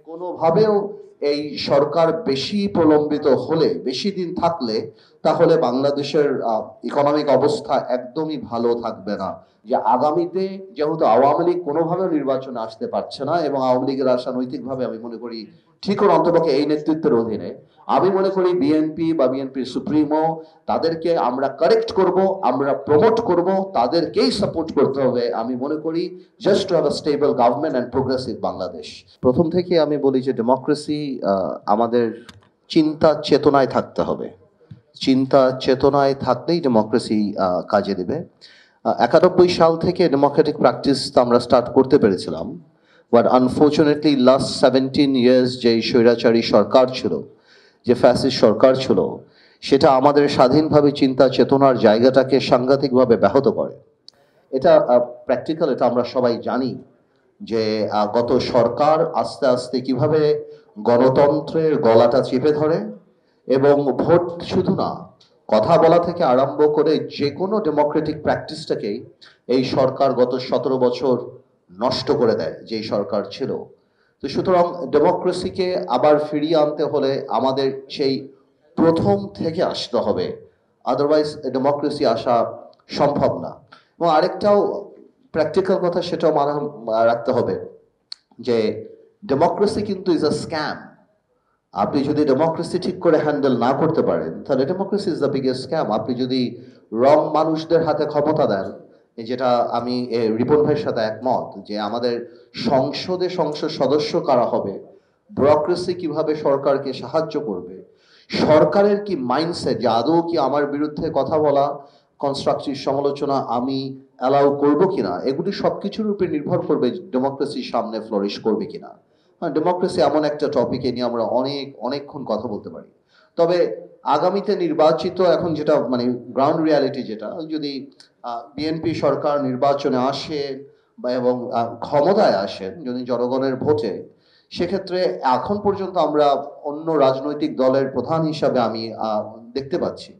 কোনোভাবেও এই সরকার বেশি প্রলম্বিত হলে, বেশি দিন থাকলে, তাহলে বাংলাদেশের ইকোনমিক অবস্থা একদমই ভালো থাকবে না। যে আগামীতে যেহেতু আওয়ামী লীগ কোনোভাবেও নির্বাচনে আসতে পারছে না, এবং আওয়ামী লীগের আশা নৈতিকভাবে আমি মনে করি ঠিক অন্তপক্ষে এই নেতৃত্বের অধীনে, আমি মনে করি বিএনপি বা বিএনপির সুপ্রিমো তাদেরকে আমরা কারেক্ট করব, আমরা প্রমোট করব, তাদেরকেই সাপোর্ট করতে হবে। আমি মনে করি just to have a stable government and progressive Bangladesh. প্রথম থেকে আমি বলি যে ডেমোক্রেসি আমাদের চিন্তা চেতনায় থাকতে হবে। চিন্তা চেতনায় থাকলেই ডেমোক্রেসি কাজে দেবে। 91 সাল থেকে ডেমোক্রেটিক প্র্যাকটিস আমরা স্টার্ট করতে পেরেছিলাম, বাট আনফর্চুনেটলি লাস্ট 17 ইয়ার্স যে স্বৈরাচারী সরকার ছিল, যে ফ্যাসিস্ট সরকার ছিল, সেটা আমাদের স্বাধীনভাবে চিন্তা চেতনার জায়গাটাকে সাংঘাতিকভাবে ব্যাহত করে। এটা প্র্যাকটিক্যাল, এটা আমরা সবাই জানি যে গত সরকার আস্তে আস্তে কিভাবে গণতন্ত্রের গলাটা চেপে ধরে, এবং ভোট শুধু না, কথা বলা থেকে আরম্ভ করে যে কোনো ডেমোক্রেটিক প্র্যাকটিসটাকেই এই সরকার গত 17 বছর নষ্ট করে দেয় যেই সরকার ছিল। তো সুতরাং ডেমোক্রেসিকে আবার ফিরিয়ে আনতে হলে আমাদের সেই প্রথম থেকে আসতে হবে, আদারওয়াইজ ডেমোক্রেসি আসা সম্ভব না। এবং আরেকটাও প্র্যাকটিক্যাল কথা, সেটাও রাখতে হবে যে ডেমোক্রেসি কিন্তু ইজ আ স্ক্যাম। আপনি যদি ডেমোক্রেসি ঠিক করে হ্যান্ডেল না করতে পারেন, তাহলে democracy is the biggest scam. আপনি যদি রং মানুষদের হাতে ক্ষমতা দেন, যেটা আমি রিপন ভাইয়ের সাথে একমত, যে আমাদের সংসদে সংসদ সদস্য কারা হবে, ব্যুরোক্রেসি কিভাবে সরকারকে সাহায্য করবে, সরকারের কি মাইন্ডসেট, যে আদৌ কি আমার বিরুদ্ধে কথা বলা, কনস্ট্রাকটিভ সমালোচনা আমি অ্যালাউ করবো কিনা, এগুলি সবকিছুর উপর নির্ভর করবে ডেমোক্রেসির সামনে ফ্লোরিশ করবে কিনা। ডেমোক্রেসি এমন একটা টপিকে নিয়ে আমরা অনেকক্ষণ কথা বলতে পারি। তবে আগামীতে নির্বাচিত, এখন যেটা মানে গ্রাউন্ড রিয়ালিটি, যেটা যদি বিএনপি সরকার নির্বাচনে আসে বা এবং ক্ষমতায় আসেন যদি জনগণের ভোটে, সেক্ষেত্রে এখন পর্যন্ত আমরা অন্য রাজনৈতিক দলের প্রধান হিসাবে আমি দেখতে পাচ্ছি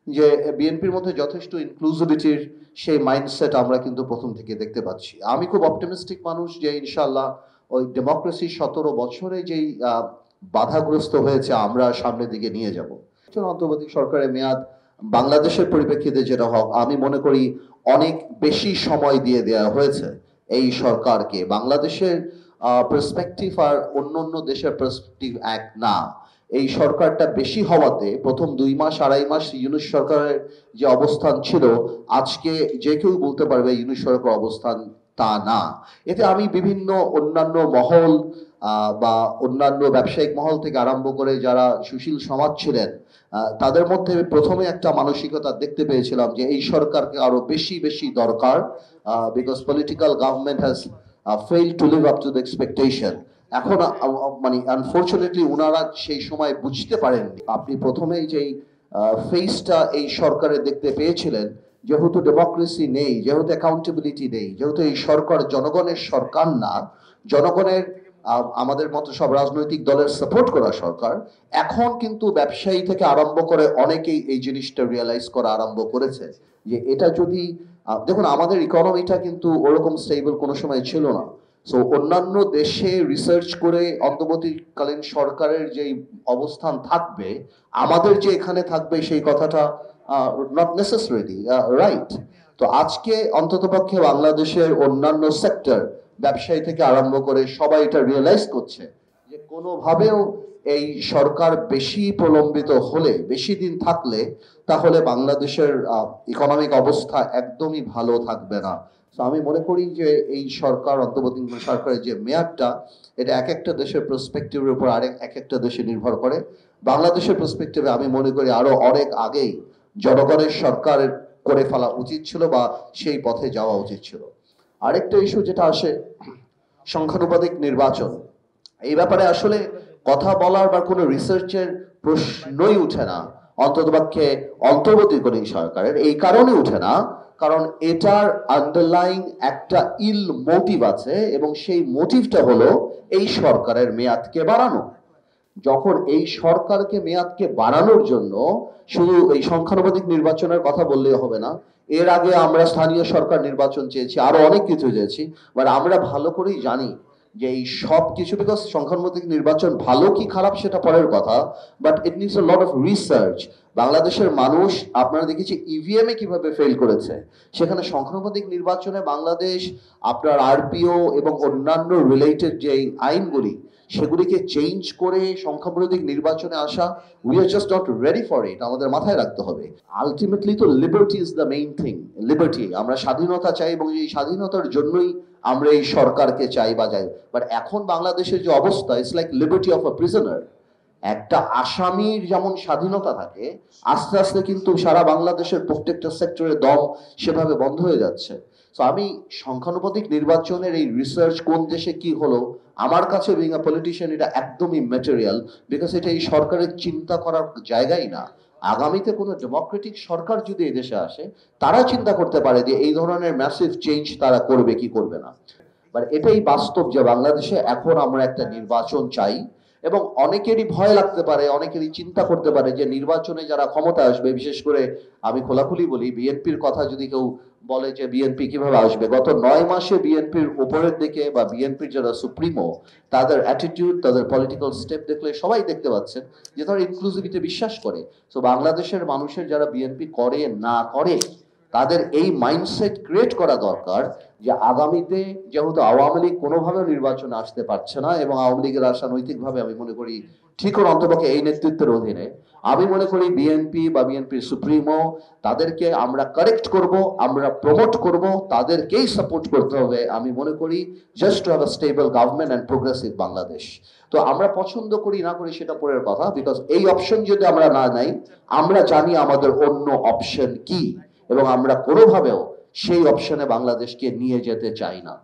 যে বিএনপির মধ্যে যথেষ্ট ইনক্লুসিভিটির সেই মাইন্ডসেট আমরা কিন্তু প্রথম থেকে দেখতে পাচ্ছি। আমি খুব অপটিমিস্টিক মানুষ যে ইনশাল্লাহ ওই ডেমোক্রেসি 17 বছরে যেই বাধাগ্রস্ত হয়েছে আমরা সামনের দিকে নিয়ে যাব। অন্তর্বর্তী সরকারের মেয়াদ বাংলাদেশের পরিপ্রেক্ষিতে যেটা হোক, আমি মনে করি অনেক বেশি সময় দিয়ে দেওয়া হয়েছে এই সরকারকে। বাংলাদেশের পার্সপেক্টিভ আর অন্য দেশের পার্সপেক্টিভ এক না। এই সরকারটা বেশি হওয়াতে প্রথম 2 মাস 2.5 মাস ইউনূস সরকারের যে অবস্থান ছিল, আজকে যে কেউ বলতে পারবে ইউনূস সরকারের অবস্থান তা না। এতে আমি বিভিন্ন অন্যান্য মহল বা অন্যান্য ব্যবসায়িক মহল থেকে আরম্ভ করে যারা সুশীল সমাজ ছিলেন, তাদের মধ্যে প্রথমে একটা মানসিকতা দেখতে পেয়েছিলাম যে এই সরকারকে আরো বেশি বেশি দরকার, because political government has fail to live up to the expectation. এখন মানে আনফর্চুনেটলি ওনারা সেই সময় বুঝতে পারেননি। আপনি প্রথমেই যেই ফেসটা এই সরকারে দেখতে পেয়েছিলেন, যেহেতু ডেমোক্রেসি নেই, যেহেতু অ্যাকাউন্টেবিলিটি নেই, যেহেতু এই সরকার জনগণের সরকার না, জনগণের আমাদের মতো সব রাজনৈতিক দলের সাপোর্ট করা সরকার, এখন কিন্তু ব্যবসায়ী থেকে আরম্ভ করে অনেকেই এই জিনিসটা রিয়েলাইজ করা আরম্ভ করেছে যে এটা যদি দেখুন, আমাদের ইকোনমিটা কিন্তু ওরকম স্টেবল কোনো সময় ছিল না। সো অন্যান্য দেশে রিসার্চ করে অন্তর্বর্তীকালীন সরকারের যেই অবস্থান থাকবে, আমাদের যে এখানে থাকবে সেই কথাটা নট নেসেসারিলি রাইট। তো আজকে অন্ততপক্ষে বাংলাদেশের অন্যান্য সেক্টর, ব্যবসায়ী থেকে আরম্ভ করে সবাই এটা রিয়েলাইজ করছে যে কোনোভাবেও এই সরকার বেশি প্রলম্বিত হলে, বেশি দিন থাকলে, তাহলে বাংলাদেশের ইকোনমিক অবস্থা একদমই ভালো থাকবে না। তো আমি মনে করি যে এই সরকার, অন্তর্বর্তীকালীন সরকারের যে মেয়াদটা, এটা এক একটা দেশের পার্সপেক্টিভের উপর এক একটা দেশে নির্ভর করে। বাংলাদেশের পার্সপেক্টিভে আমি মনে করি আরো অনেক আগেই জনগণের সরকার করে ফেলা উচিত ছিল বা সেই পথে যাওয়া উচিত ছিল। আরেকটা ইস্যু যেটা আসে, সংখ্যানুপাতিক নির্বাচন, এই ব্যাপারে আসলে কথা বলার বা কোনো রিসার্চের প্রশ্নই উঠে না অন্ততপক্ষে অন্তর্বর্তীকালীন সরকারের। এই কারণে উঠে না কারণ এটার আন্ডারলাইং একটা ইল মোটিভ আছে, এবং সেই মোটিভটা হলো এই সরকারের মেয়াদকে বাড়ানো। যখন এই সরকারকে মেয়াদকে বাড়ানোর জন্য শুধু এই সংখ্যানুপাতিক নির্বাচনের কথা বললেই হবে না, এর আগে আমরা স্থানীয় সরকার নির্বাচন চেয়েছি, আরো অনেক কিছু চেয়েছি, বাট আমরা ভালো করেই জানি যে এই সব কিছু, বিকজ সংখ্যানুপাতিক নির্বাচন ভালো কি খারাপ সেটা পরের কথা, but it needs a lot of research. বাংলাদেশের মানুষ আপনারা দেখেছি ইভিএম এ কিভাবে ফেল করেছে, সেখানে সংখ্যানুপাতিক নির্বাচনে বাংলাদেশ আপনার আরপিও এবং অন্যান্য রিলেটেড যে আইনগুলি সেগুলিকে চেঞ্জ করে সংখ্যানুপাতিক নির্বাচনে আসা, we are just not ready for it, আমাদের মাথায় রাখতে হবে। আলটিমেটলি তো liberty is the main thing. Liberty, আমরা স্বাধীনতা চাই এবং এই স্বাধীনতার জন্যই আমরা এই সরকারকে চাই বা যাই। বাট এখন বাংলাদেশের যে অবস্থা, it's like liberty of a prisoner. একটা আসামির যেমন স্বাধীনতা থাকে, আস্তে আস্তে কিন্তু সারা বাংলাদেশের প্রত্যেকটা সেক্টরে দম সেভাবে বন্ধ হয়ে যাচ্ছে। তো আমি সংখ্যানুপাতিক নির্বাচনের এই রিসার্চ কোন দেশে কি হলো, আমার কাছে বিং আ পলিটিশিয়ান এটা একদমই ম্যাটেরিয়াল, বিকজ এটা এই সরকারের চিন্তা করার জায়গাই না। আগামীতে কোনো ডেমোক্রেটিক সরকার যদি এই দেশে আসে, তারা চিন্তা করতে পারে যে এই ধরনের ম্যাসিভ চেঞ্জ তারা করবে কি করবে না। বাট এটাই বাস্তব যে বাংলাদেশে এখন আমরা একটা নির্বাচন চাই, এবং অনেকেরই ভয় লাগতে পারে, অনেকেরই চিন্তা করতে পারে যে নির্বাচনে যারা ক্ষমতা আসবে, বিশেষ করে আমি খোলাখুলি বলি, বিএনপির কথা যদি কেউ বলে যে বিএনপি কিভাবে আসবে, গত 9 মাসে বিএনপির উপরের দিকে বা বিএনপির যারা সুপ্রিমো, তাদের অ্যাটিটিউড, তাদের পলিটিক্যাল স্টেপ দেখলে সবাই দেখতে পাচ্ছেন যে তারা ইনক্লুসিভিটি বিশ্বাস করে। তো বাংলাদেশের মানুষের যারা বিএনপি করে না করে, তাদের এই মাইন্ডসেট ক্রিয়েট করা দরকার যে আগামীতে যেহেতু আওয়ামী লীগ কোনোভাবে নির্বাচনে আসতে পারছে না, এবং আওয়ামী লীগের আশা নৈতিকভাবে আমি মনে করি ঠিক অন্তপক্ষে এই নেতৃত্বের অধীনে, আমি মনে করি বিএনপি বা বিএনপির সুপ্রিমো, তাদেরকে আমরা কারেক্ট করব, আমরা প্রমোট করব, তাদেরকেই সাপোর্ট করতে হবে। আমি মনে করি just to have a stable government and progressive Bangladesh. তো আমরা পছন্দ করি না করি সেটা পরের কথা, বিকজ এই অপশন যদি আমরা না নেই, আমরা জানি আমাদের অন্য অপশন কি, এবং আমরা কোনোভাবেও সেই অপশনে বাংলাদেশকে নিয়ে যেতে চাই না।